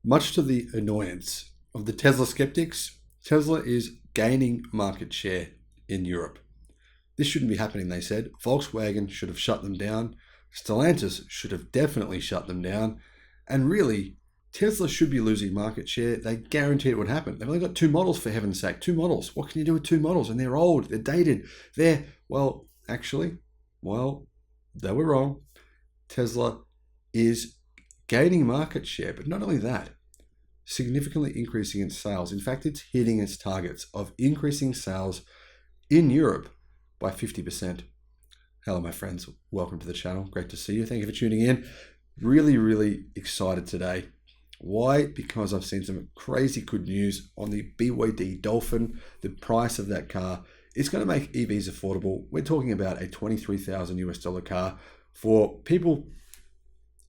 Much to the annoyance of the Tesla skeptics, Tesla is gaining market share in Europe. This shouldn't be happening, they said. Volkswagen should have shut them down. Stellantis should have definitely shut them down. And really, Tesla should be losing market share. They guarantee it would happen. They've only got 2 models, for heaven's sake. 2 models. What can you do with 2 models? And they're old. They're dated. They were wrong. Tesla is gaining market share, but not only that, significantly increasing its sales. In fact, it's hitting its targets of increasing sales in Europe by 50%. Hello, my friends. Welcome to the channel. Great to see you. Thank you for tuning in. Really, really excited today. Why? Because I've seen some crazy good news on the BYD Dolphin. The price of that car is going to make EVs affordable. We're talking about a $23,000 car for people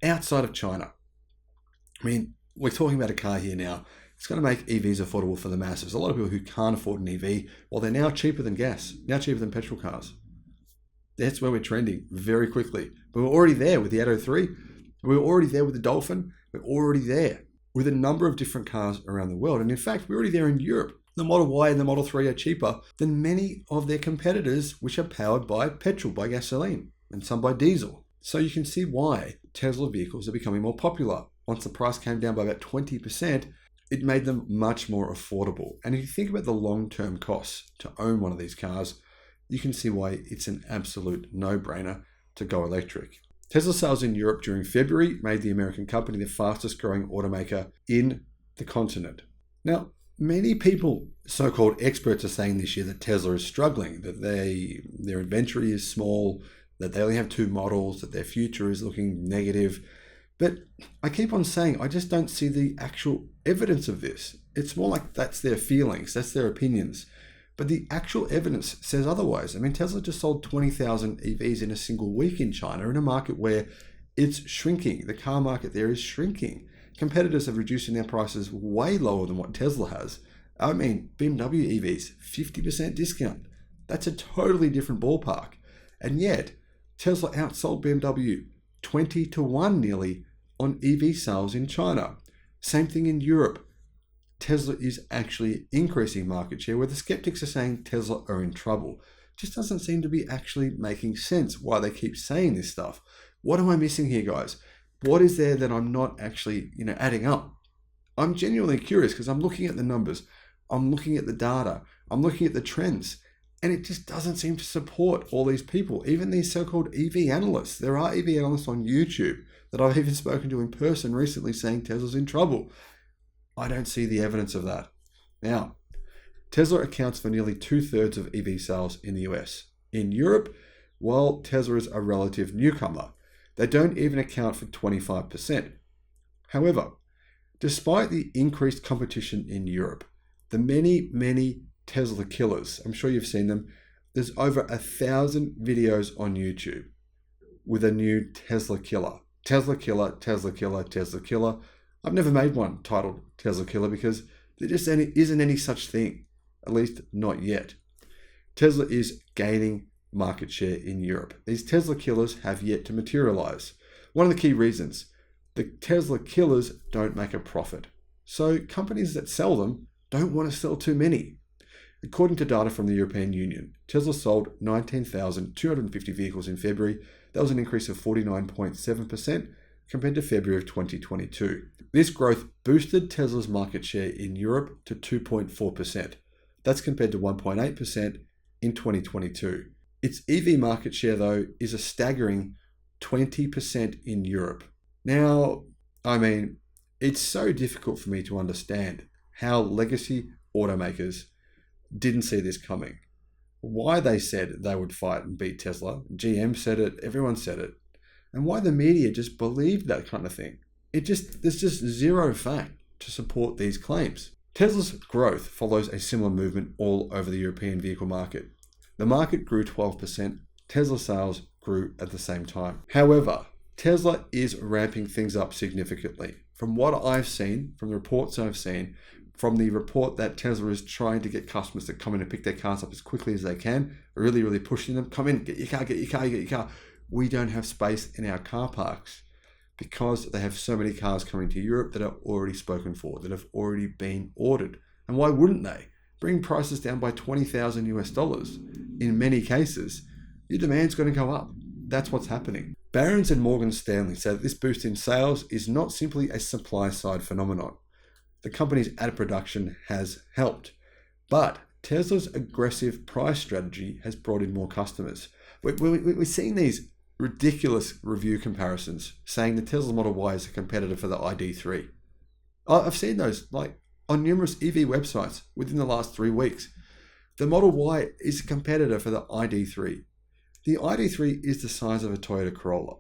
outside of China. I mean, we're talking about a car here now. It's going to make EVs affordable for the masses. A lot of people who can't afford an EV, well, they're now cheaper than gas, now cheaper than petrol cars. That's where we're trending very quickly. But we're already there with the 803. We're already there with the Dolphin. We're already there with a number of different cars around the world. And in fact, we're already there in Europe. The Model Y and the Model 3 are cheaper than many of their competitors, which are powered by petrol, by gasoline, and some by diesel. So you can see why Tesla vehicles are becoming more popular. Once the price came down by about 20%, it made them much more affordable. And if you think about the long-term costs to own one of these cars, you can see why it's an absolute no-brainer to go electric. Tesla sales in Europe during February made the American company the fastest growing automaker in the continent. Now, many people, so-called experts, are saying this year that Tesla is struggling, that their inventory is small, that they only have 2 models, that their future is looking negative. But I keep on saying, I just don't see the actual evidence of this. It's more like that's their feelings, that's their opinions. But the actual evidence says otherwise. I mean, Tesla just sold 20,000 EVs in a single week in China, in a market where it's shrinking. The car market there is shrinking. Competitors have reducing their prices way lower than what Tesla has. I mean, BMW EVs, 50% discount. That's a totally different ballpark. And yet, Tesla outsold BMW 20-1 nearly on EV sales in China. Same thing in Europe. Tesla is actually increasing market share, where the skeptics are saying Tesla are in trouble. Just doesn't seem to be actually making sense why they keep saying this stuff. What am I missing here, guys? What is there that I'm not actually, adding up? I'm genuinely curious because I'm looking at the numbers, I'm looking at the data, I'm looking at the trends, and it just doesn't seem to support all these people, even these so-called EV analysts. There are EV analysts on YouTube that I've even spoken to in person recently saying Tesla's in trouble. I don't see the evidence of that. Now, Tesla accounts for nearly 2/3 of EV sales in the US. In Europe, while Tesla is a relative newcomer, they don't even account for 25%. However, despite the increased competition in Europe, the many Tesla killers, I'm sure you've seen them, there's over 1,000 videos on YouTube with a new Tesla killer. Tesla killer, Tesla killer, Tesla killer. I've never made one titled Tesla killer because there just isn't any such thing, at least not yet. Tesla is gaining market share in Europe. These Tesla killers have yet to materialize. One of the key reasons, the Tesla killers don't make a profit. So companies that sell them don't want to sell too many. According to data from the European Union, Tesla sold 19,250 vehicles in February. That was an increase of 49.7% compared to February of 2022. This growth boosted Tesla's market share in Europe to 2.4%. That's compared to 1.8% in 2022. Its EV market share, though, is a staggering 20% in Europe. Now, I mean, it's so difficult for me to understand how legacy automakers didn't see this coming. Why they said they would fight and beat Tesla. GM said it, everyone said it. And why the media just believed that kind of thing. There's just zero fact to support these claims. Tesla's growth follows a similar movement all over the European vehicle market. The market grew 12%, Tesla sales grew at the same time. However, Tesla is ramping things up significantly. From what I've seen, from the reports I've seen, from the report that Tesla is trying to get customers to come in and pick their cars up as quickly as they can, really pushing them, come in, get your car, get your car. We don't have space in our car parks because they have so many cars coming to Europe that are already spoken for, that have already been ordered. And why wouldn't they? Bring prices down by $20,000 in many cases, your demand's going to go up. That's what's happening. Barron's and Morgan Stanley say that this boost in sales is not simply a supply-side phenomenon. The company's added production has helped, but Tesla's aggressive price strategy has brought in more customers. We're seeing these ridiculous review comparisons saying the Tesla Model Y is a competitor for the ID3. I've seen those like on numerous EV websites within the last 3 weeks. The Model Y is a competitor for the ID3. The ID3 is the size of a Toyota Corolla.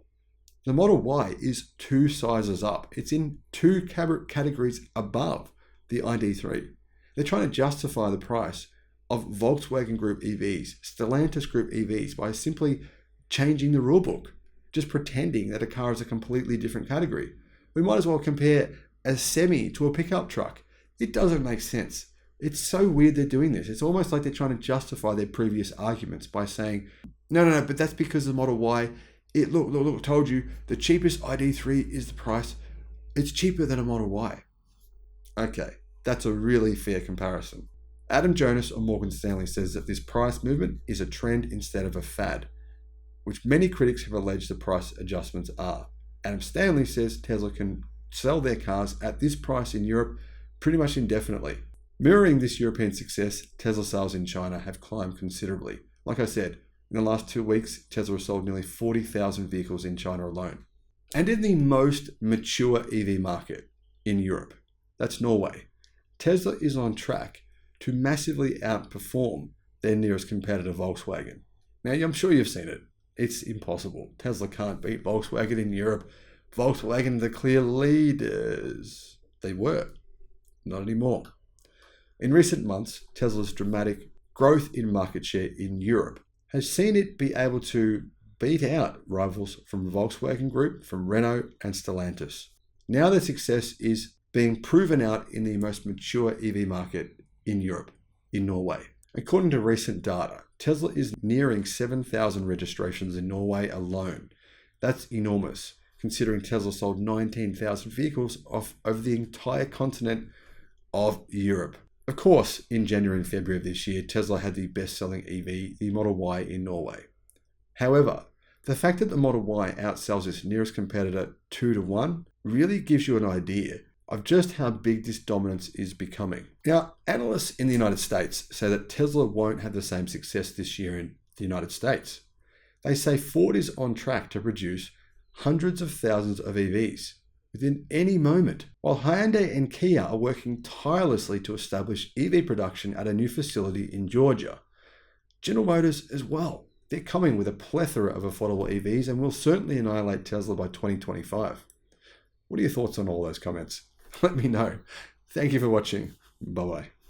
The Model Y is 2 sizes up. It's in 2 categories above the ID3. They're trying to justify the price of Volkswagen Group EVs, Stellantis Group EVs by simply changing the rulebook, just pretending that a car is a completely different category. We might as well compare a semi to a pickup truck. It doesn't make sense. It's so weird they're doing this. It's almost like they're trying to justify their previous arguments by saying, no, but that's because the Model Y, look, told you, the cheapest ID3 is the price. It's cheaper than a Model Y. Okay, that's a really fair comparison. Adam Jonas of Morgan Stanley says that this price movement is a trend instead of a fad, which many critics have alleged the price adjustments are. Adam Stanley says Tesla can sell their cars at this price in Europe pretty much indefinitely. Mirroring this European success, Tesla sales in China have climbed considerably. Like I said, in the last 2 weeks, Tesla has sold nearly 40,000 vehicles in China alone. And in the most mature EV market in Europe, that's Norway, Tesla is on track to massively outperform their nearest competitor, Volkswagen. Now, I'm sure you've seen it. It's impossible. Tesla can't beat Volkswagen in Europe. Volkswagen, the clear leaders. They were. Not anymore. In recent months, Tesla's dramatic growth in market share in Europe has seen it be able to beat out rivals from Volkswagen Group, from Renault and Stellantis. Now their success is being proven out in the most mature EV market in Europe, in Norway. According to recent data, Tesla is nearing 7,000 registrations in Norway alone. That's enormous, considering Tesla sold 19,000 vehicles over the entire continent of Europe. Of course, in January and February of this year, Tesla had the best-selling EV, the Model Y, in Norway. However, the fact that the Model Y outsells its nearest competitor 2-1 really gives you an idea of just how big this dominance is becoming. Now, analysts in the United States say that Tesla won't have the same success this year in the United States. They say Ford is on track to produce hundreds of thousands of EVs within any moment, while Hyundai and Kia are working tirelessly to establish EV production at a new facility in Georgia. General Motors as well. They're coming with a plethora of affordable EVs and will certainly annihilate Tesla by 2025. What are your thoughts on all those comments? Let me know. Thank you for watching. Bye-bye.